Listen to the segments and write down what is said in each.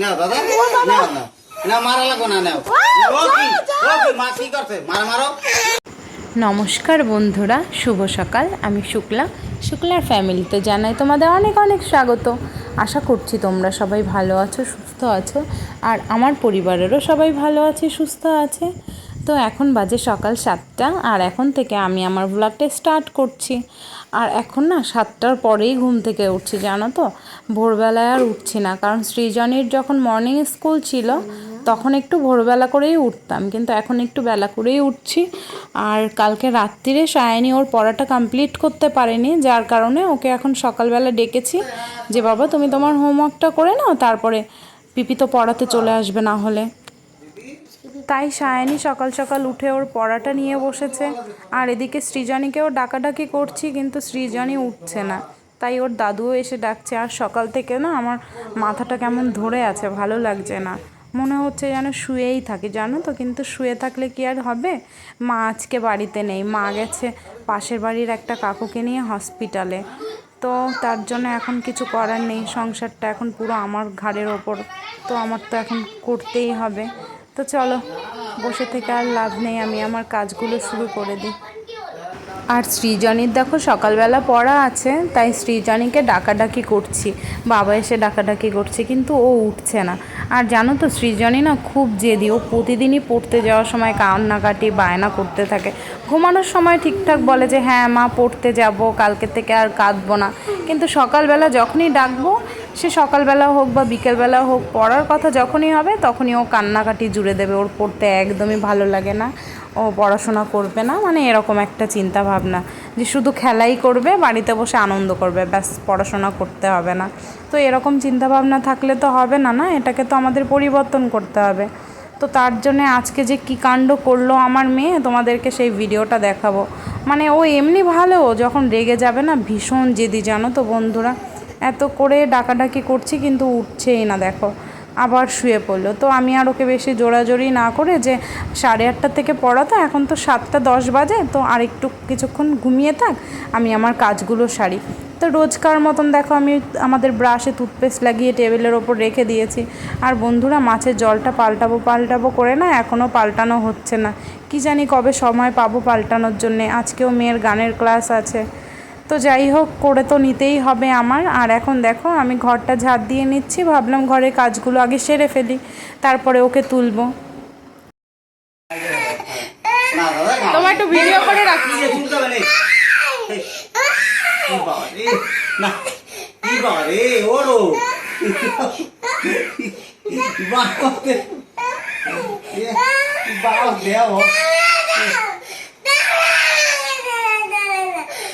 নাও দাদা, নাও নাও নাও, মারা লাগো না, নাও। ও কি মা কি করছে? মারা মারো। নমস্কার বন্ধুরা, শুভ সকাল। আমি শুক্লার ফ্যামিলিতে জানাই তোমাদের অনেক অনেক স্বাগত। আশা করছি তোমরা সবাই ভালো আছো, সুস্থ আছো, আর আমার পরিবারেরও সবাই ভালো আছে, সুস্থ আছে। তো এখন বাজে সকাল 7টা, আর এখন থেকে আমি আমার ব্লগটা স্টার্ট করছি। আর এখন না 7টার পরেই ঘুম থেকে উঠছি, জানো তো। ভোরবেলায় আর উঠছি না, কারণ সৃজনীর যখন মর্নিং স্কুল ছিল তখন একটু ভোরবেলা করেই উঠতাম, কিন্তু এখন একটু বেলা করেই উঠছি। আর কালকে রাত্রিরে সায়নী ওর পড়াটা কমপ্লিট করতে পারেনি, যার কারণে ওকে এখন সকালবেলা ডেকেছি যে বাবা তুমি তোমার হোমওয়ার্কটা করে নাও, তারপরে পিপি তো পড়াতে চলে আসবে না হলে। তাই সায়নী সকাল সকাল উঠে ওর পড়াটা নিয়ে বসেছে। আর এদিকে সৃজনীকেও ডাকাডাকি করছি, কিন্তু সৃজনী উঠছে না। তাই ওর দাদুও এসে ডাকছে। আর সকাল থেকে না আমার মাথাটা কেমন ধরে আছে, ভালো লাগছে না, মনে হচ্ছে যেন শুয়েই থাকি, জানো তো। কিন্তু শুয়ে থাকলে কি আর হবে? মা আজকে বাড়িতে নেই, মা গেছে পাশের বাড়ির একটা কাকুকে নিয়ে হসপিটালে। তো তার জন্য এখন কিছু করার নেই, সংসারটা এখন পুরো আমার ঘাড়ের ওপর, তো আমার তো এখন করতেই হবে। তো চলো, বসে থেকে আর লাভ নেই, আমি আমার কাজগুলো শুরু করে দিই। আর সৃজনীর দেখো সকালবেলা পড়া আছে, তাই সৃজনীকে ডাকাডাকি করছি, বাবা এসে ডাকাডাকি করছে, কিন্তু ও উঠছে না। আর জানো তো সৃজনী না খুব জেদি, ও প্রতিদিনই পড়তে যাওয়ার সময় কান্নাকাটি বায়না করতে থাকে। ঘুমানোর সময় ঠিকঠাক বলে যে হ্যাঁ মা পড়তে যাব, কালকে থেকে আর কাঁদবো না, কিন্তু সকালবেলা যখনই ডাকবো, সে সকালবেলা হোক বা বিকেলবেলা হোক, পড়ার কথা যখনই হবে তখনই ও কান্নাকাটি জুড়ে দেবে। ওর পড়তে একদমই ভালো লাগে না, ও পড়াশোনা করবে না, মানে এরকম একটা চিন্তা ভাবনা যে শুধু খেলাই করবে, বাড়িতে বসে আনন্দ করবে, ব্যাস পড়াশোনা করতে হবে না। তো এরকম চিন্তা ভাবনা থাকলে তো হবে না, না, এটাকে তো আমাদের পরিবর্তন করতে হবে। তো তার জন্যে আজকে যে কী কাণ্ড করলো আমার মেয়ে, তোমাদেরকে সেই ভিডিওটা দেখাবো। মানে ও এমনি ভালো, যখন রেগে যাবে না ভীষণ জেদি, জানো তো বন্ধুরা। এত করে ডাকাডাকি করছি কিন্তু উঠছেই না, দেখো আবার শুয়ে পড়লো। তো আমি আর ওকে বেশি জোরাজোরি না করে, যে 8:30 থেকে পড়াতো, এখন তো 7:10 বাজে, তো আর একটু কিছুক্ষণ ঘুমিয়ে থাক, আমি আমার কাজগুলো সারি। তো রোজকার মতন দেখো আমি আমাদের ব্রাশে টুথপেস্ট লাগিয়ে টেবিলের ওপর রেখে দিয়েছি। আর বন্ধুরা, মাছের জলটা পাল্টাবো করে না, এখনও পাল্টানো হচ্ছে না। কি জানি কবে সময় পাবো পাল্টানোর জন্যে। আজকেও মেয়ের গানের ক্লাস আছে, তো যাই হোক, করে তো নিতেই হবে আমার। আর এখন দেখো আমি ঘরটা ঝাড় দিয়ে নিচ্ছি, ভাবলাম ঘরের কাজগুলো আগে সেরে ফেলি, তারপরে ওকে তুলবো। তোমার একটু ভিডিও করে রাখি।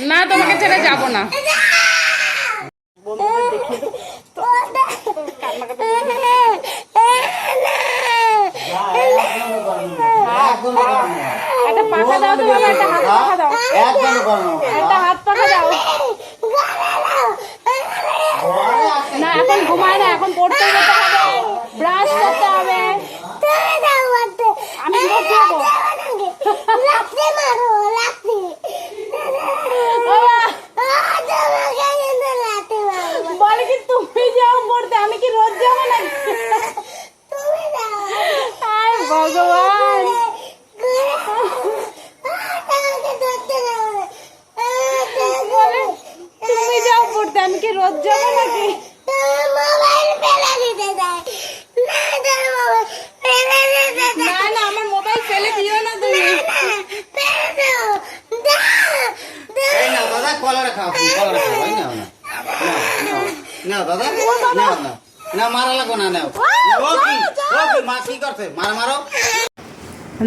না, তোমাকে ছেড়ে যাবো না। একটা পাখা দাও তো বাবা, একটা হাত পাখা দাও, একটা হাত পাখা দাও। না এখন ঘুমায় না, এখন পড়তে যেতে হবে, ব্রাশ করতে হবে। আমি দেবো বলে কি তুমি যাও পড়তে, আমি কি রোজ যাবো না? ভগবান, তুমি যাও পড়তে, আমি কি রোজ যাবো নাকি? না না, আমার মোবাইল ফেলে দিও না তুমি।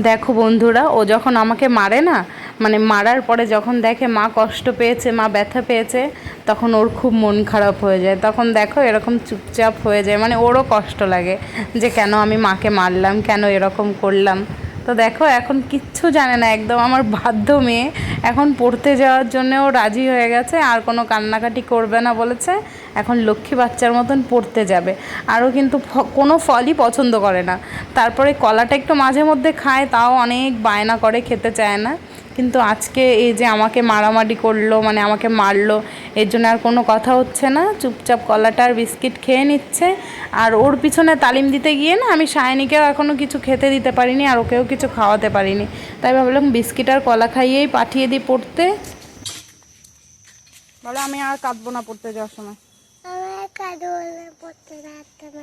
দেখো বন্ধুরা, ও যখন আমাকে মারে না, মানে মারার পরে যখন দেখে মা কষ্ট পেয়েছে, মা ব্যথা পেয়েছে, তখন ওর খুব মন খারাপ হয়ে যায়। তখন দেখো এরকম চুপচাপ হয়ে যায়, মানে ওরও কষ্ট লাগে যে কেন আমি মাকে মারলাম, কেন এরকম করলাম। তো দেখো এখন কিচ্ছু জানে না, একদম আমার বাধ্য মেয়ে। এখন পড়তে যাওয়ার জন্যও রাজি হয়ে গেছে, আর কোনো কান্নাকাটি করবে না বলেছে, এখন লক্ষ্মী বাচ্চার মতন পড়তে যাবে। আরও কিন্তু কোনো ফলই পছন্দ করে না। তারপরে কলাটা একটু মাঝে মধ্যে খায়, তাও অনেক বায়না করে, খেতে চায় না। কিন্তু আজকে এই যে আমাকে মারামারি করলো, মানে আমাকে মারলো, এর জন্য আর কোনো কথা হচ্ছে না, চুপচাপ কলাটা আর বিস্কিট খেয়ে নিচ্ছে। আর ওর পিছনে তালিম দিতে গিয়ে না আমি সায়নীকেও এখনও কিছু খেতে দিতে পারিনি, আর ওকেও কিছু খাওয়াতে পারিনি। তাই ভাবলাম বিস্কিট আর কলা খাইয়েই পাঠিয়ে দিই পড়তে। বলে আমি আর কাঁদবো না পড়তে যাওয়ার সময়,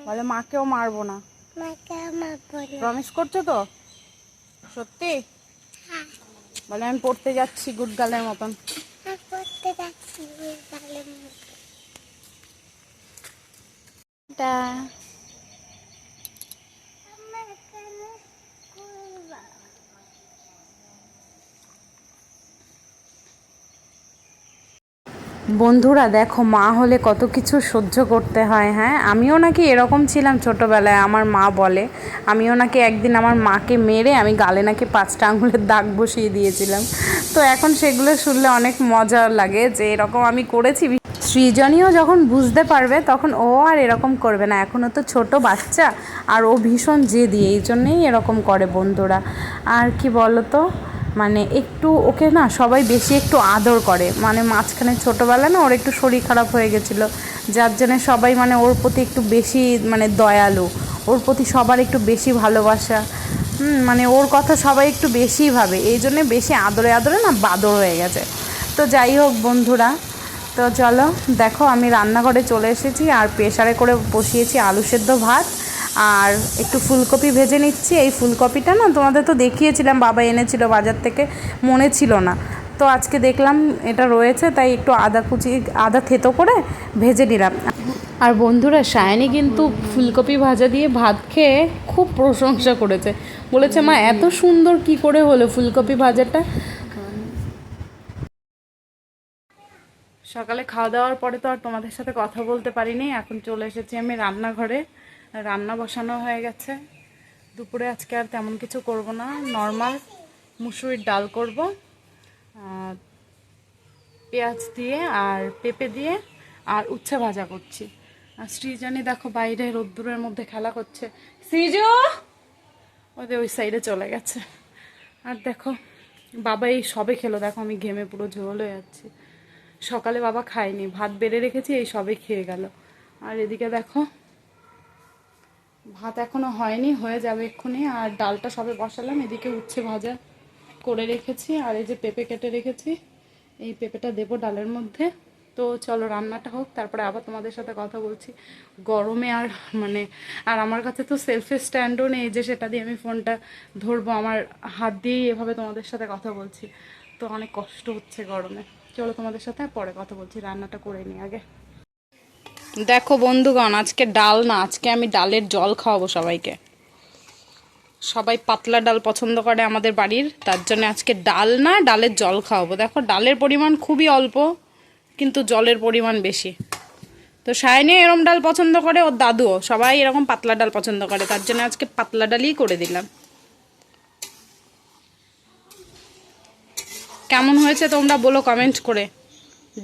বলে মাকেও মারবো না। প্রমিস করছো তো সত্যি? বলে আমি পড়তে যাচ্ছি গুড গার্লের মতন। বন্ধুরা দেখো, মা হলে কত কিছু সহ্য করতে হয়। হ্যাঁ, আমিও নাকি এরকম ছিলাম ছোটোবেলায়। আমার মা বলে আমিও নাকি একদিন আমার মাকে মেরে আমি গালে নাকি 5টা আঙুলের দাগ বসিয়ে দিয়েছিলাম। তো এখন সেগুলো শুনলে অনেক মজা লাগে যে এরকম আমি করেছি। সৃজনীও যখন বুঝতে পারবে তখন ও আর এরকম করবে না। এখনও তো ছোট বাচ্চা, আর ও ভীষণ জেদি, এই জন্যেই এরকম করে বন্ধুরা। আর কি বলো তো, মানে একটু ওকে না সবাই বেশি একটু আদর করে। মানে মাঝখানে ছোটোবেলা না ওর একটু শরীর খারাপ হয়ে গেছিলো, যার জন্যে সবাই মানে ওর প্রতি একটু বেশি মানে দয়ালু, ওর প্রতি সবার একটু বেশি ভালোবাসা। মানে ওর কথা সবাই একটু বেশিই ভাবে, এই জন্যে বেশি আদরে আদরে না বাদর হয়ে গেছে। তো যাই হোক বন্ধুরা, তো চলো দেখো আমি রান্নাঘরে চলে এসেছি, আর প্রেসারে করে বসিয়েছি আলু সেদ্ধ ভাত, আর একটু ফুলকপি ভেজে নিচ্ছি। এই ফুলকপিটা না তোমাদের তো দেখিয়েছিলাম, বাবা এনেছিল বাজার থেকে, মনে ছিল না। তো আজকে দেখলাম এটা রয়েছে, তাই একটু আদা থেতো করে ভেজে নিলাম। আর বন্ধুরা সায়নী কিন্তু ফুলকপি ভাজা দিয়ে ভাত খেয়ে খুব প্রশংসা করেছে, বলেছে মা এত সুন্দর কি করে হলো ফুলকপি ভাজাটা। সকালে খাওয়া দাওয়ার পরে তো আর তোমাদের সাথে কথা বলতে পারিনি। এখন চলে এসেছি আমি রান্নাঘরে, রান্না বসানো হয়ে গেছে। দুপুরে আজকে আর তেমন কিছু করব না, নর্মাল মুসুরির ডাল করব পেঁয়াজ দিয়ে আর পেঁপে দিয়ে, আর উচ্ছে ভাজা করছি। আর সৃজনী দেখো বাইরে রোদ্দুরের মধ্যে খেলা করছে। সৃজ ওদের ওই সাইডে চলে গেছে। আর দেখো বাবা এই সবে খেলো, দেখো আমি ঘেমে পুরো ঝোল হয়ে যাচ্ছি। সকালে বাবা খায়নি, ভাত বেড়ে রেখেছি, এই সবে খেয়ে গেল। আর এদিকে দেখো ভাত এখনো হয়নি, হয়ে যাবে এক্ষুনি। আর ডালটা সবে বসালাম, এদিকে উচ্ছে ভাজা করে রেখেছি, আর এই যে পেঁপে কেটে রেখেছি, এই পেঁপেটা দেবো ডালের মধ্যে। তো চলো রান্নাটা হোক, তারপরে আবার তোমাদের সাথে কথা বলছি। গরমে আর মানে আর আমার কাছে তো সেলফি স্ট্যান্ডও নেই যে সেটা দিয়ে আমি ফোনটা ধরবো, আমার হাত দিয়েই এভাবে তোমাদের সাথে কথা বলছি। তো অনেক কষ্ট হচ্ছে গরমে। চলো তোমাদের সাথে পরে কথা বলছি, রান্নাটা করে নিই আগে। দেখো বন্ধুগণ, আজকে ডাল না, আজকে আমি ডালের জল খাওয়াবো সবাইকে। সবাই পাতলা ডাল পছন্দ করে আমাদের বাড়ির, তার জন্য আজকে ডাল না ডালের জল খাওয়াবো। দেখো ডালের পরিমাণ খুবই অল্প, কিন্তু জলের পরিমাণ বেশি। তো সায়নী এরকম ডাল পছন্দ করে, ওর দাদুও, সবাই এরকম পাতলা ডাল পছন্দ করে, তার জন্য আজকে পাতলা ডালই করে দিলাম। কেমন হয়েছে তোমরা বলো কমেন্ট করে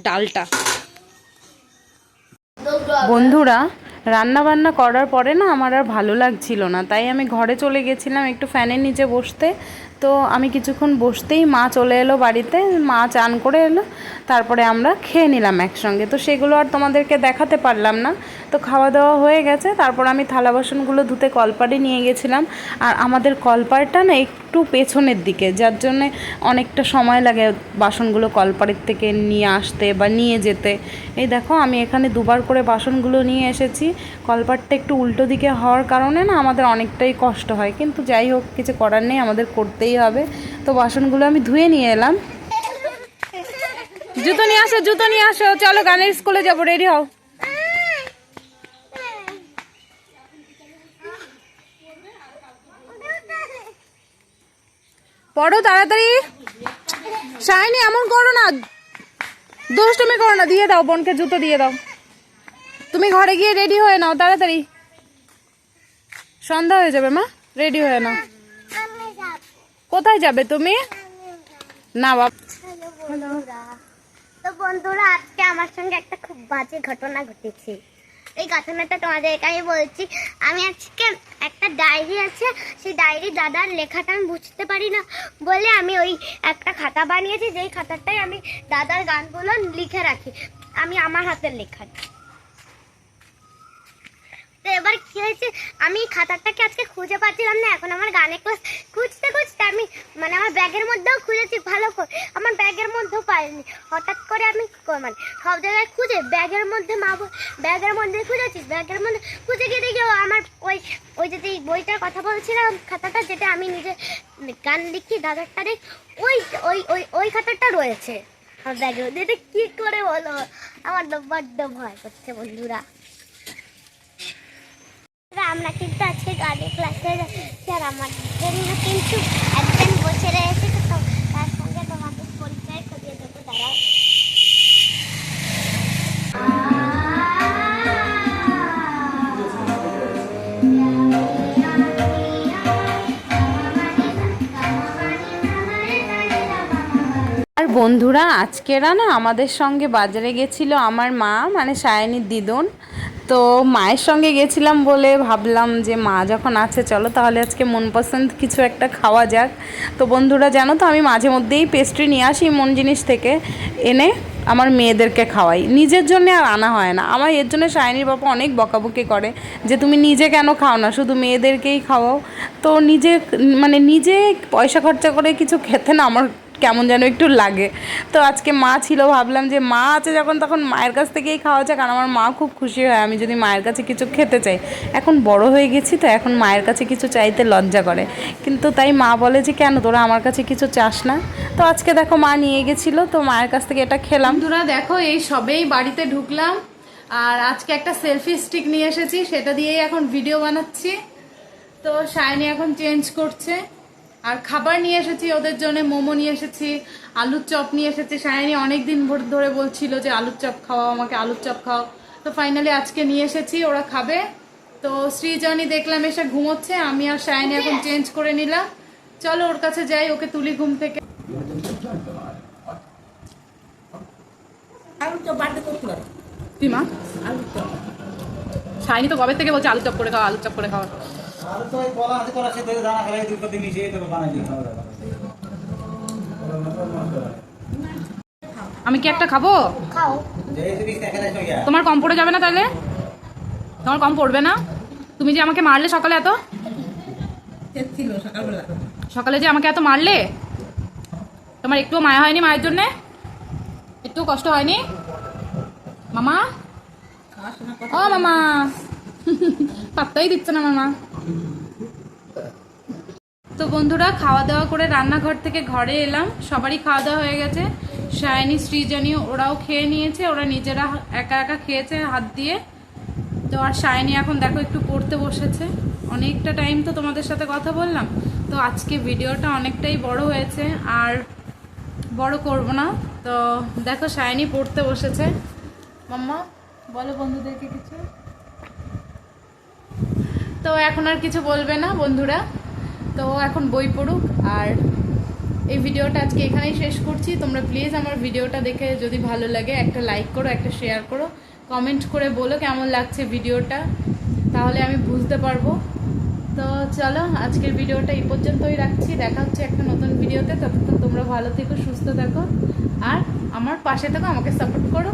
ডালটা। বন্ধুরা রান্না বান্না করার পরে না আমার আর ভালো লাগছিল না, তাই আমি ঘরে চলে গেছিলাম একটু ফ্যানের নিচে বসতে। তো আমি কিছুক্ষণ বসতেই মা চলে এলো বাড়িতে, মা চান করে এলো, তারপরে আমরা খেয়ে নিলাম একসঙ্গে। তো সেগুলো আর তোমাদেরকে দেখাতে পারলাম না। তো খাওয়া দাওয়া হয়ে গেছে, তারপর আমি থালা বাসনগুলো ধুতে কলপাড়ে নিয়ে গেছিলাম। আর আমাদের কলপাড়টা না একটু পেছনের দিকে, যার জন্যে অনেকটা সময় লাগে বাসনগুলো কলপাড়ের থেকে নিয়ে আসতে বা নিয়ে যেতে। এই দেখো আমি এখানে দুবার করে বাসনগুলো নিয়ে এসেছি। কলপাড়টা একটু উল্টো দিকে হওয়ার কারণে না আমাদের অনেকটাই কষ্ট হয়, কিন্তু যাই হোক কিছু করার নেই, আমাদের করতেই হবে। তো বাসনগুলো আমি ধুয়ে নিয়ে এলাম। জুতো নিয়ে আসো, জুতো নিয়ে আসো, চলো গানের স্কুলে যাবো, রেডি হও। পড়ো তাড়াতাড়ি। সায়নী এমন করো না, দুষ্টুমি করো না, দিয়ে দাও বোনকে জুতো দিয়ে দাও। তুমি ঘরে গিয়ে রেডি হয়ে নাও তাড়াতাড়ি, সন্ধ্যা হয়ে যাবে মা, রেডি হয়ে নাও। কোথায় যাবে তুমি? না বাবা। তো বন্ধুরা আজকে আমার সঙ্গে একটা খুব বাজে ঘটনা ঘটেছে। এই ঘটনাটা তোমাদেরকে আমি বলছি। আমি আজকে একটা ডায়েরি আছে, সেই ডায়েরি দাদার লেখাটা আমি বুঝতে পারি না বলে আমি ওই একটা খাতা বানিয়েছি, যেই খাতাটাই আমি দাদার গানগুলো লিখে রাখি। আমি আমার হাতের লেখা। তো এবার কি হয়েছে, আমি খাতাটাকে আজকে খুঁজে পাচ্ছিলাম না। এখন আমার গানের ক্লাস খুঁজতে খুঁজতে আমি মানে আমার ব্যাগের মধ্যেও খুঁজেছি ভালো করে, আমার ব্যাগের মধ্যেও পাইনি। হঠাৎ করে আমি মানে সব জায়গায় খুঁজে ব্যাগের মধ্যে ব্যাগের মধ্যে খুঁজেছি, ব্যাগের মধ্যে খুঁজে গিয়ে দেখি আমার ওই ওই যে বইটার কথা বলছিলাম, খাতাটা যেটা আমি নিজে গান লিখি দাদারটারে, ওই ওই ওই ওই খাতাটা রয়েছে আমার ব্যাগের মধ্যে। এটা কী করে বলো, আমার তো বড্ড ভয় করছে বন্ধুরা। আমরা কিন্তু আজকে গানের ক্লাসে যাচ্ছি, আর আমার জন্য কিন্তু একজন বসে রয়েছে, তো তার সঙ্গে তোমাদের পরিচয় করিয়ে দেবো। দাঁড়াও, আর বন্ধুরা আজকেরা না আমাদের সঙ্গে বাজারে গেছিলো আমার মা, মানে সায়নীর দিদন। তো মায়ের সঙ্গে গেছিলাম বলে ভাবলাম যে মা যখন আছে চলো তাহলে আজকে মনপসন্দ কিছু একটা খাওয়া যাক। তো বন্ধুরা জানো তো আমি মাঝে মধ্যেই পেস্ট্রি নিয়ে আসি মন জিনিস থেকে, এনে আমার মেয়েদেরকে খাওয়াই, নিজের জন্য আর আনা হয় না। আমার এর জন্য সায়নীর বাবা অনেক বকাবকি করে যে তুমি নিজে কেন খাও না, শুধু মেয়েদেরকেই খাওয়াও। তো নিজে পয়সা খরচা করে কিছু খেতে না আমার কেমন যেন একটু লাগে। তো আজকে মা ছিল, ভাবলাম যে মা আছে যখন তখন মায়ের কাছ থেকেই খাওয়া যাক। কারণ আমার মা খুব খুশি হয় আমি যদি মায়ের কাছে কিছু খেতে চাই। এখন বড় হয়ে গেছি তো এখন মায়ের কাছে কিছু চাইতে লজ্জা করে, কিন্তু তাই মা বলে যে কেন তোরা আমার কাছে কিছু চাস না। তো আজকে দেখো মা নিয়ে গেছিলো, তো মায়ের কাছ থেকে এটা খেলাম। তোরা দেখো এই সবেই বাড়িতে ঢুকলাম, আর আজকে একটা সেলফি স্টিক নিয়ে এসেছি, সেটা দিয়েই এখন ভিডিও বানাচ্ছি। তো সায়নী এখন চেঞ্জ করছে, আর খাবার নিয়ে এসেছি ওদের জন্য, মোমো নিয়ে এসেছি, আলুর চপ নিয়ে এসেছি। সায়নী অনেকদিন ধরে বলছিল যে আলুর চপ খাওয়াও, আমাকে আলুর চপ খাও। তো ফাইনালি আজকে নিয়ে এসেছি, ওরা খাবে। তো সৃজনী দেখলাম এসে ঘুমোচ্ছে, আমি আর সায়নী এখন চেঞ্জ করে নিলাম। চলো ওর কাছে যাই, ওকে তুলি ঘুম থেকে। তুই মা সায়নী তো কবে থেকে বলছে আলুর চপ করে খাও, আলুর চপ করে খাও। আমি কি একটা খাবো? খাও। তোমার কম পড়ে যাবে না তাহলে? তোমার কম পড়বে না? তুমি যে আমাকে মারলে সকালে, এত সকালে যে আমাকে এত মারলে, তোমার একটুও মায়া হয়নি মায়ের জন্যে? একটু কষ্ট হয়নি মামা? ও মামা পাত্তাই দিচ্ছে না মামা। তো বন্ধুরা খাওয়া দাওয়া করে রান্নাঘর থেকে ঘরে এলাম, সবারই খাওয়া দাওয়া হয়ে গেছে। সায়নী সৃজনী ওরাও খেয়ে নিয়েছে, ওরা নিজেরা একা একা খেয়েছে হাত দিয়ে। তো আর সায়নী এখন দেখো একটু পড়তে বসেছে। অনেকটা টাইম তো তোমাদের সাথে কথা বললাম, তো আজকে ভিডিওটা অনেকটাই বড় হয়েছে, আর বড় করব না। তো দেখো সায়নী পড়তে বসেছে। মাম্মা বলো বন্ধুদেরকে কিছু। তো এখন আর কিছু বলবে না বন্ধুরা, তো এখন বই পড়ুক। আর এই ভিডিওটা আজকে এখানেই শেষ করছি। তোমরা প্লিজ আমার ভিডিওটা দেখে যদি ভালো লাগে একটা লাইক করো, একটা শেয়ার করো, কমেন্ট করে বলো কেমন লাগছে ভিডিওটা, তাহলে আমি বুঝতে পারবো। তো চলো আজকের ভিডিওটা এই পর্যন্তই রাখছি, দেখা হচ্ছে একটা নতুন ভিডিওতে। ততক্ষণ তোমরা ভালো থেকো, সুস্থ থাকো, আর আমার পাশে থেকো, আমাকে সাপোর্ট করো।